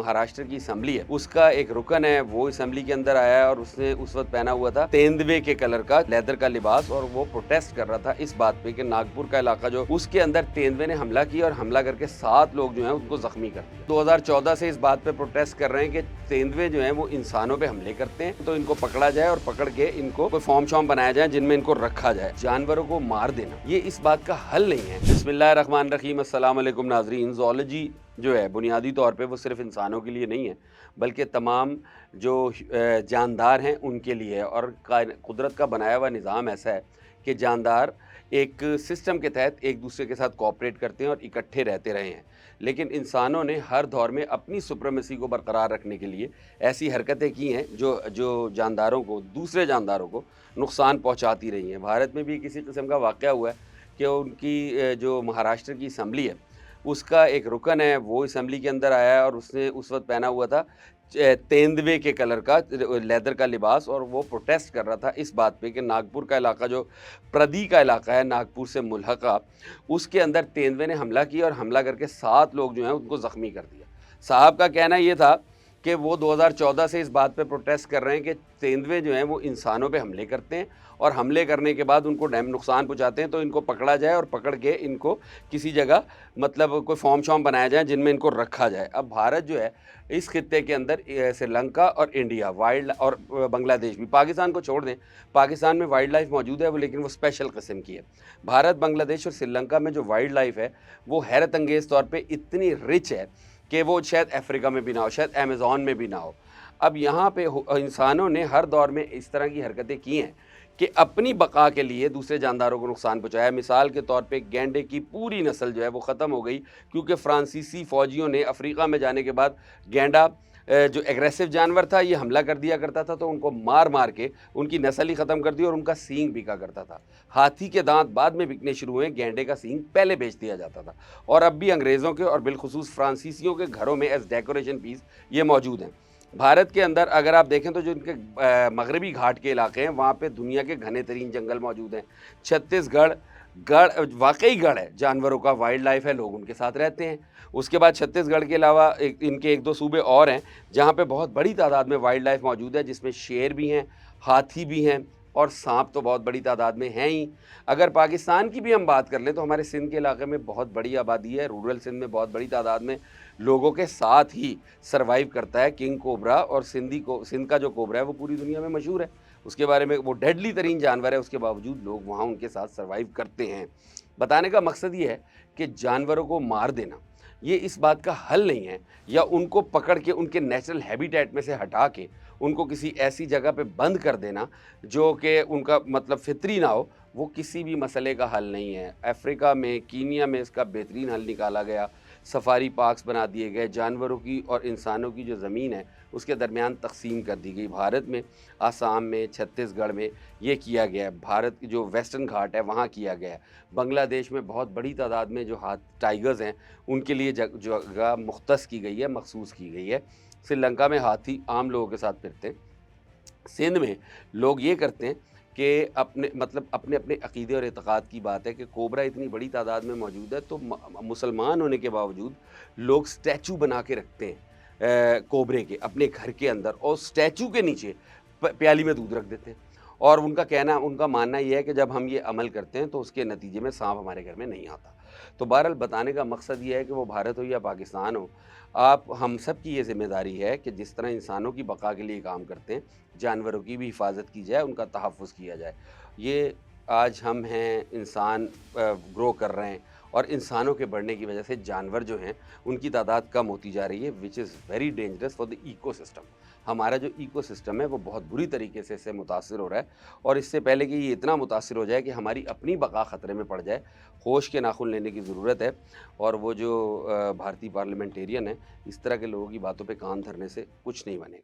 महाराष्ट्र की असम्बली है उसका एक रुकन है, वो असम्बली के अंदर आया है और उसने उस वक्त पहना हुआ था तेंदुए के कलर का लेदर का लिबास, और वो प्रोटेस्ट कर रहा था इस बात पे कि नागपुर का इलाका जो उसके अंदर तेंदुए ने हमला किया और हमला करके 7 लोग जो हैं उनको जख्मी कर दिया। 2014 से इस बात पे प्रोटेस्ट कर रहे हैं कि तेंदुए जो हैं वो इंसानों पे हमले करते हैं, तो इनको पकड़ा जाए और पकड़ के इनको कोई फॉर्म शॉर्म बनाया जाए जिनमें इनको रखा जाए। जानवरों को मार देना ये इस बात का हल नहीं है। बिस्मिल्लाहिर्रहमानिर्रहीम, अस्सलाम वालेकुम नाज़रीन। ज़ूलॉजी जो है बुनियादी तौर पे वो सिर्फ इंसानों के लिए नहीं है, बल्कि तमाम जो जानदार हैं उनके लिए है। और कुदरत का बनाया हुआ निज़ाम ऐसा है कि जानदार एक सिस्टम के तहत एक दूसरे के साथ कोऑपरेट करते हैं और इकट्ठे रहते रहे हैं। लेकिन इंसानों ने हर दौर में अपनी सुप्रीमेसी को बरकरार रखने के लिए ऐसी हरकतें की हैं जो जानदारों को, दूसरे जानदारों को नुकसान पहुंचाती रही हैं। भारत में भी किसी किस्म का वाक़या हुआ है कि उनकी जो महाराष्ट्र की असम्बली है उसका एक रुकन है, वो असम्बली के अंदर आया है और उसने उस वक्त पहना हुआ था तेंदुए के कलर का लेदर का लिबास, और वो प्रोटेस्ट कर रहा था इस बात पे कि नागपुर का इलाका जो प्रदी का इलाका है, नागपुर से मुल्हका, उसके अंदर तेंदुए ने हमला किया और हमला करके 7 लोग जो हैं उनको ज़ख्मी कर दिया। साहब का कहना ये था कि वो 2014 से इस बात पे प्रोटेस्ट कर रहे हैं कि तेंदुए जो हैं वो इंसानों पे हमले करते हैं और हमले करने के बाद उनको नुकसान पहुंचाते हैं, तो इनको पकड़ा जाए और पकड़ के इनको किसी जगह मतलब कोई फॉर्म शॉर्म बनाया जाए जिनमें इनको रखा जाए। अब भारत जो है इस खित्ते के अंदर श्रीलंका और इंडिया वाइल्ड और बांग्लादेश भी, पाकिस्तान को छोड़ दें, पाकिस्तान में वाइल्ड लाइफ मौजूद है वो, लेकिन वो स्पेशल किस्म की है। भारत, बांग्लादेश और श्रीलंका में जो वाइल्ड लाइफ है वो हैरत अंगेज़ तौर पर इतनी रिच है कि वो शायद अफ्रीका में भी ना हो, शायद अमेज़ॉन में भी ना हो। अब यहाँ पे इंसानों ने हर दौर में इस तरह की हरकतें की हैं कि अपनी बका के लिए दूसरे जानदारों को नुकसान पहुँचाया। मिसाल के तौर पे गैंडे की पूरी नस्ल जो है वो ख़त्म हो गई क्योंकि फ्रांसीसी फ़ौजियों ने अफ्रीका में जाने के बाद गैंडा जो एग्रेसिव जानवर था ये हमला कर दिया करता था, तो उनको मार मार के उनकी नस्ल ही ख़त्म कर दी और उनका सींग बिका करता था। हाथी के दांत बाद में बिकने शुरू हुए, गैंडे का सींग पहले बेच दिया जाता था। और अब भी अंग्रेज़ों के और बिलखुसूस फ्रांसीसियों के घरों में एज डेकोरेशन पीस ये मौजूद हैं। भारत के अंदर अगर आप देखें तो जो इनके मगरबी घाट के इलाके हैं वहाँ पे दुनिया के घने तरीन जंगल मौजूद हैं। छत्तीसगढ़ गढ़ वाकई गढ़ है, जानवरों का वाइल्ड लाइफ है, लोग उनके साथ रहते हैं। उसके बाद छत्तीसगढ़ के अलावा इनके 1-2 सूबे और हैं जहाँ पे बहुत बड़ी तादाद में वाइल्ड लाइफ मौजूद है, जिसमें शेर भी हैं, हाथी भी हैं और सांप तो बहुत बड़ी तादाद में हैं ही। अगर पाकिस्तान की भी हम बात कर लें तो हमारे सिंध के इलाके में बहुत बड़ी आबादी है, रूरल सिंध में बहुत बड़ी तादाद में लोगों के साथ ही सर्वाइव करता है किंग कोबरा, और सिंध का जो कोबरा है वो पूरी दुनिया में मशहूर है। उसके बारे में, वो डेडली तरीन जानवर है, उसके बावजूद लोग वहाँ उनके साथ सर्वाइव करते हैं। बताने का मकसद ये है कि जानवरों को मार देना ये इस बात का हल नहीं है, या उनको पकड़ के उनके नेचुरल हैबिटेट में से हटा के उनको किसी ऐसी जगह पे बंद कर देना जो कि उनका मतलब फितरी ना हो, वो किसी भी मसले का हल नहीं है। अफ्रीका में, कीनिया में इसका बेहतरीन हल निकाला गया, सफारी पार्क्स बना दिए गए, जानवरों की और इंसानों की जो ज़मीन है उसके दरमियान तकसीम कर दी गई। भारत में, आसाम में, छत्तीसगढ़ में ये किया गया है। भारत की जो वेस्टर्न घाट है वहाँ किया गया है। बांग्लादेश में बहुत बड़ी तादाद में जो टाइगर्स हैं उनके लिए जगह मुख्तस की गई है, मखसूस की गई है। श्रीलंका में हाथी आम लोगों के साथ फिरते हैं। सिंध में लोग ये करते हैं कि अपने अपने अक़ीदे और एतक़ाद की बात है कि कोबरा इतनी बड़ी तादाद में मौजूद है, तो मुसलमान होने के बावजूद लोग स्टैचू बना के रखते हैं कोबरे के अपने घर के अंदर, और स्टैचू के नीचे प्याली में दूध रख देते हैं। और उनका मानना ये है कि जब हम ये अमल करते हैं तो उसके नतीजे में सांप हमारे घर में नहीं आता। तो बहरहाल बताने का मकसद ये है कि वो भारत हो या पाकिस्तान हो, आप हम सब की ये ज़िम्मेदारी है कि जिस तरह इंसानों की बका के लिए काम करते हैं, जानवरों की भी हिफाजत की जाए, उनका तहफ़्फ़ुज़ किया जाए। ये आज हम हैं, इंसान ग्रो कर रहे हैं और इंसानों के बढ़ने की वजह से जानवर जो हैं उनकी तादाद कम होती जा रही है, which is very dangerous for the ecosystem. हमारा जो इकोसिस्टम है वो बहुत बुरी तरीके से इससे मुतासिर हो रहा है, और इससे पहले कि ये इतना मुतासिर हो जाए कि हमारी अपनी बका ख़तरे में पड़ जाए, होश के नाखून लेने की ज़रूरत है। और वो जो भारतीय पार्लियामेंटेरियन है, इस तरह के लोगों की बातों पे कान धरने से कुछ नहीं बनेगा।